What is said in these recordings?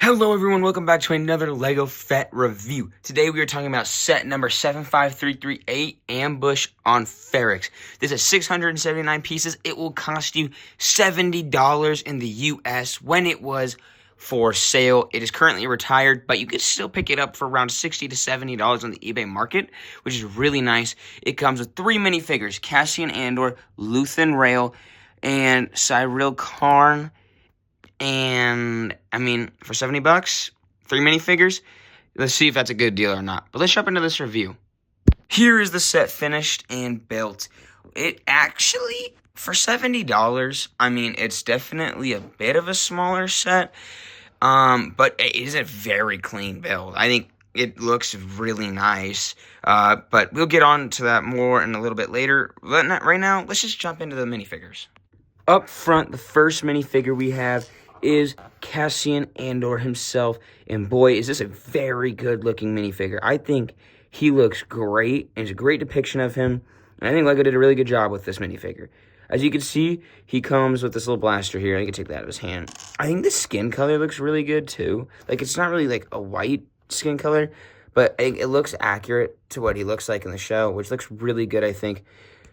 Hello everyone, welcome back to another LEGO Fett review. Today we are talking about set number 75338, Ambush on Ferrix. This is 679 pieces. It will cost you $70 in the US when it was for sale. It is currently retired, but you could still pick it up for around $60 to $70 on the eBay market, which is really nice. It comes with 3 minifigures, Cassian Andor, Luthen Rail, and Cyril Karn. And, I mean, for 70 bucks, 3 minifigures, let's see if that's a good deal or not. But let's jump into this review. Here is the set finished and built. It actually, for $70, I mean, it's definitely a bit of a smaller set, but it is a very clean build. I think it looks really nice, but we'll get on to that more in a little bit later. But right now, let's just jump into the minifigures. Up front, the first minifigure we have is Cassian Andor himself, and boy, is this a very good-looking minifigure. I think he looks great, and it's a great depiction of him, and I think LEGO did a really good job with this minifigure. As you can see, he comes with this little blaster here. I can take that out of his hand. I think the skin color looks really good, too. Like, it's not really, like, a white skin color, but it looks accurate to what he looks like in the show, which looks really good, I think.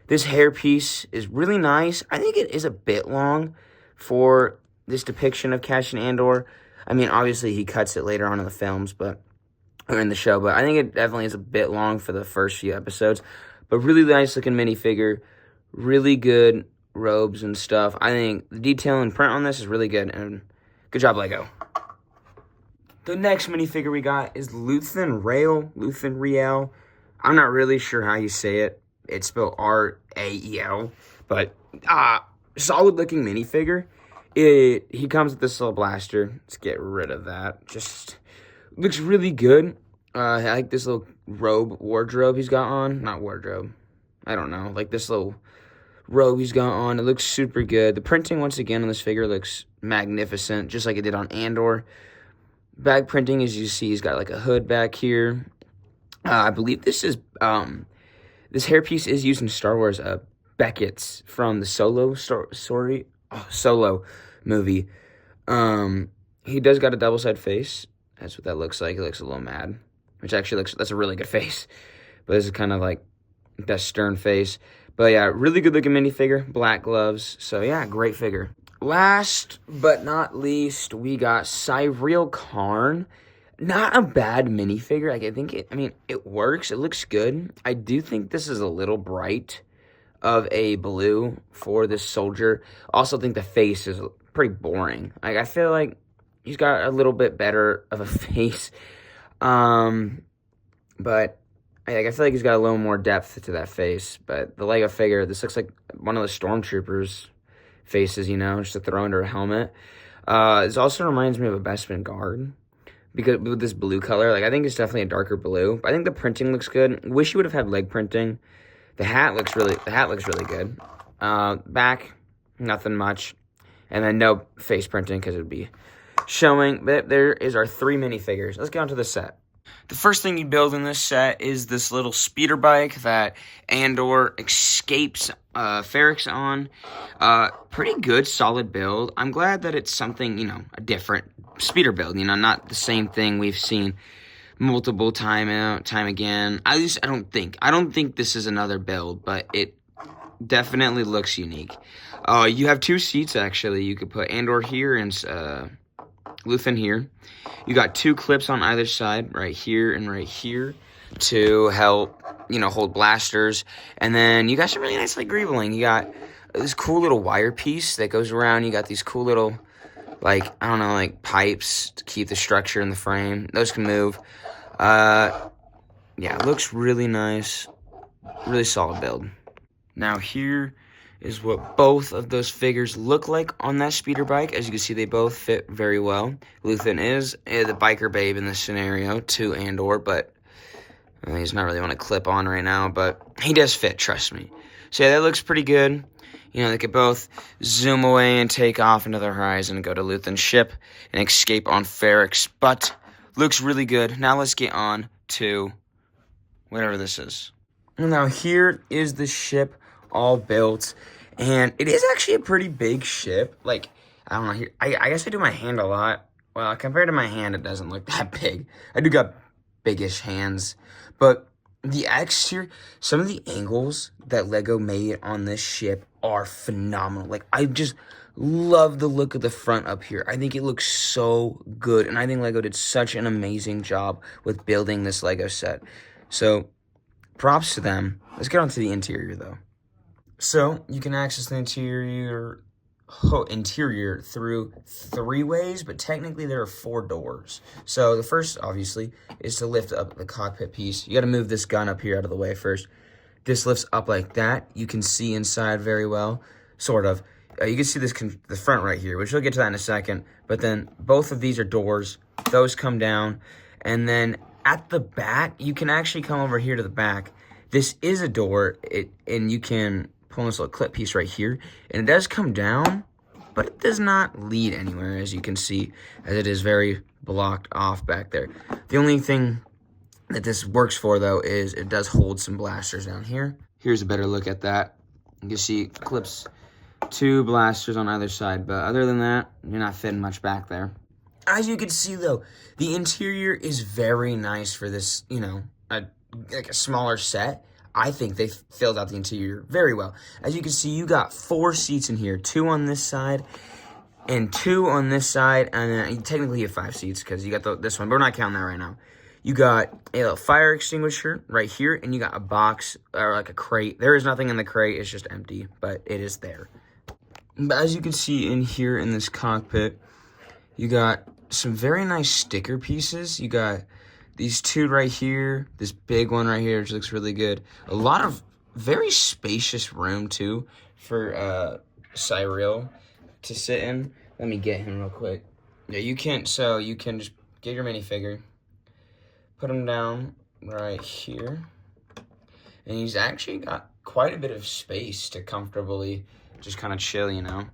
This hairpiece is really nice. I think it is a bit long for this depiction of Cassian Andor. I mean, obviously he cuts it later on in the films, or in the show, but I think it definitely is a bit long for the first few episodes. But really nice looking minifigure, really good robes and stuff. I think the detail and print on this is really good, and good job, LEGO. The next minifigure we got is Luthen Rael. I'm not really sure how you say it. It's spelled R-A-E-L, but solid looking minifigure. He comes with this little blaster. Let's get rid of that. Just looks really good. I like this little wardrobe he's got on. Not wardrobe. I don't know. Like this little robe he's got on. It looks super good. The printing, once again, on this figure looks magnificent, just like it did on Andor. Back printing, as you see, he's got like a hood back here. I believe this is, this hairpiece is used in Star Wars, Beckett's from the Solo movie. He does got a double-sided face. That's what that looks like. He looks a little mad, which actually that's a really good face. But this is kind of like that stern face. But yeah, really good-looking minifigure. Black gloves. So yeah, great figure. Last but not least, we got Cyril Karn. Not a bad minifigure. Like, I think it works. It looks good. I do think this is a little bright of a blue for this soldier. Also think the face is pretty boring. Like, I feel like he's got a little bit better of a face. But I feel like he's got a little more depth to that face. But the LEGO figure, this looks like one of the stormtroopers' faces, just to throw under a helmet. This also reminds me of a Bespin guard. Because with this blue color, I think it's definitely a darker blue. But I think the printing looks good. Wish you would have had leg printing. The hat looks really good. Back, nothing much. And then no face printing because it would be showing. But there is our 3 minifigures. Let's get on to the set. The first thing you build in this set is this little speeder bike that Andor escapes Ferrix on. Pretty good, solid build. I'm glad that it's something, a different speeder build. Not the same thing we've seen multiple time again. At least I don't think this is another build, but it definitely looks unique. You have 2 seats, actually. You could put Andor here and Luthen here. You got 2 clips on either side, right here and right here, to help, hold blasters. And then you got some really nice, greebling. You got this cool little wire piece that goes around. You got these cool little, pipes to keep the structure in the frame. Those can move. Yeah, it looks really nice. Really solid build. Now here is what both of those figures look like on that speeder bike. As you can see, they both fit very well. Luthen is the biker babe in this scenario to Andor, but he's not really on a clip on right now, but he does fit, trust me. So yeah, that looks pretty good. They could both zoom away and take off into the horizon and go to Luthen's ship and escape on Ferrix, but looks really good. Now let's get on to whatever this is. Now here is the ship all built, and it is actually a pretty big ship. I don't know, here I guess I do my hand a lot well, compared to my hand, it doesn't look that big. I do got biggish hands, but the exterior, some of the angles that Lego made on this ship are phenomenal. Like, I just love the look of the front up here. I think it looks so good, and I think Lego did such an amazing job with building this Lego set. So, props to them. Let's get on to the interior, though. So, you can access the interior through 3 ways, but technically there are 4 doors. So the first, obviously, is to lift up the cockpit piece. You got to move this gun up here out of the way first. This lifts up like that. You can see inside very well, sort of. You can see the front right here, which we'll get to that in a second. But then both of these are doors. Those come down. And then at the back, you can actually come over here to the back. This is a door, and you can pull this little clip piece right here, and it does come down, but it does not lead anywhere, as you can see, as it is very blocked off back there. The only thing that this works for, though, is it does hold some blasters down here. Here's a better look at that. You can see it clips 2 blasters on either side, but other than that, you're not fitting much back there. As you can see, though, the interior is very nice for this, you know, like a smaller set. I think they filled out the interior very well. As you can see, you got 4 seats in here, 2 on this side and 2 on this side, and then technically you have 5 seats because you got this one, but we're not counting that right now. You got a fire extinguisher right here, and you got a box or like a crate. There is nothing in the crate; it's just empty, but it is there. But as you can see in here in this cockpit, you got some very nice sticker pieces. You got these 2 right here, this big one right here, which looks really good. A lot of very spacious room, too, for Cyril to sit in. Let me get him real quick. Yeah, you can just get your minifigure, put him down right here, and he's actually got quite a bit of space to comfortably just kind of chill, you know?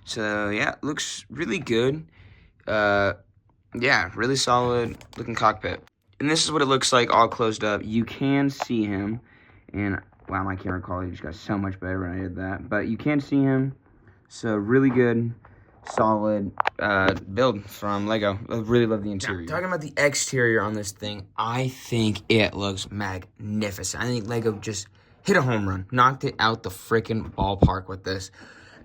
So, yeah, looks really good. Yeah, really solid looking cockpit. And this is what it looks like all closed up. You can see him. And, wow, my camera quality just got so much better when I did that. But you can see him. So, really good, solid build from Lego. I really love the interior. Now, talking about the exterior on this thing, I think it looks magnificent. I think Lego just hit a home run. Knocked it out the freaking ballpark with this.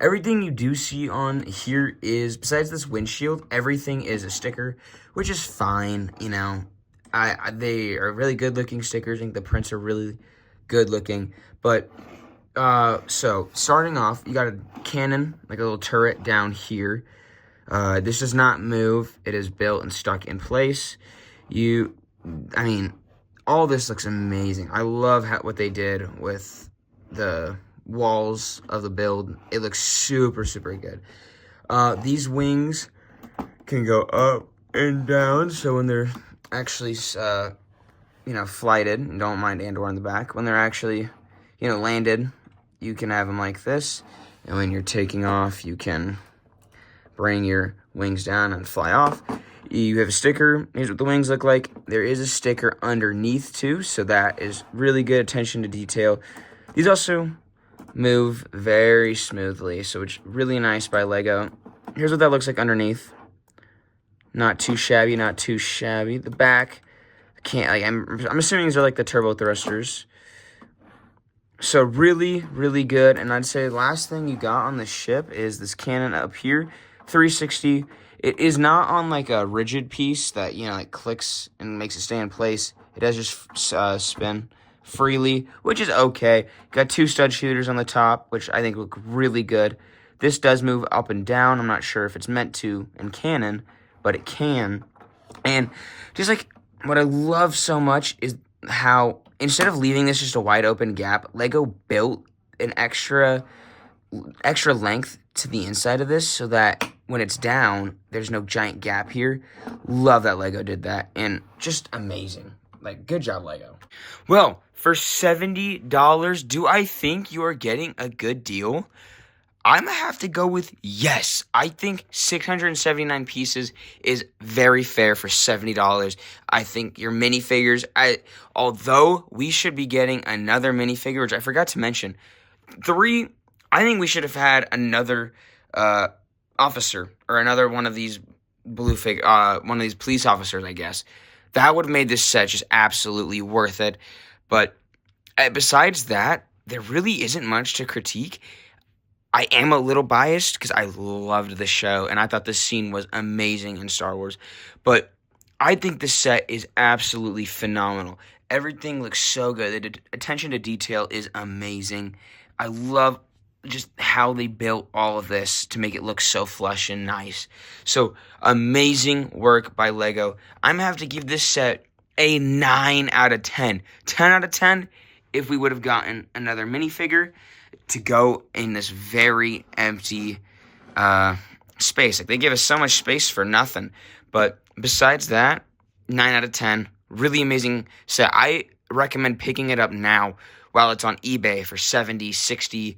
Everything you do see on here is, besides this windshield, everything is a sticker, which is fine, you know. They are really good-looking stickers. I think the prints are really good-looking. But, so, starting off, you got a cannon, like a little turret down here. This does not move. It is built and stuck in place. I mean, all this looks amazing. I love what they did with the walls of the build. It looks super, super good. These wings can go up and down, so when they're actually, you know, flighted, and don't mind Andor in the back, when they're actually, you know, landed, you can have them like this, and when you're taking off, you can bring your wings down and fly off. You have a sticker. Here's what the wings look like. There is a sticker underneath, too, so that is really good attention to detail. These also move very smoothly, so it's really nice by Lego. Here's what that looks like underneath. Not too shabby, not too shabby. The back, I'm assuming these are like the turbo thrusters. So really, really good. And I'd say the last thing you got on the ship is this cannon up here, 360. It is not on like a rigid piece that, you know, like clicks and makes it stay in place. It does just spin freely, which is okay. Got 2 stud shooters on the top, which I think look really good. This does move up and down. I'm not sure if it's meant to in canon, but it can. And just like what I love so much is how instead of leaving this just a wide open gap, Lego built an extra length to the inside of this so that when it's down, there's no giant gap here. Love that Lego did that, and just amazing. Like, good job, Lego. Well, for $70, do I think you are getting a good deal? I'm going to have to go with yes. I think 679 pieces is very fair for $70. I think your minifigures, although we should be getting another minifigure, which I forgot to mention, I think we should have had another officer or another one of these blue figure, one of these police officers, I guess. That would have made this set just absolutely worth it. But besides that, there really isn't much to critique. I am a little biased because I loved the show and I thought this scene was amazing in Star Wars. But I think the set is absolutely phenomenal. Everything looks so good. The attention to detail is amazing. I love just how they built all of this to make it look so flush and nice. So, amazing work by Lego. I'm going to have to give this set a 9 out of 10. 10 out of 10 if we would have gotten another minifigure to go in this very empty space. Like, they give us so much space for nothing. But besides that, 9 out of 10. Really amazing set. I recommend picking it up now while it's on eBay for 70, 60,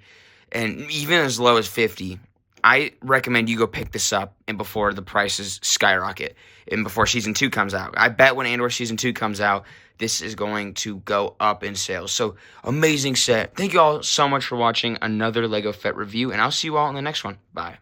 and even as low as 50. I recommend you go pick this up and before the prices skyrocket and before Season 2 comes out. I bet when Andor Season 2 comes out, this is going to go up in sales. So, amazing set. Thank you all so much for watching another Lego Fett review, and I'll see you all in the next one. Bye.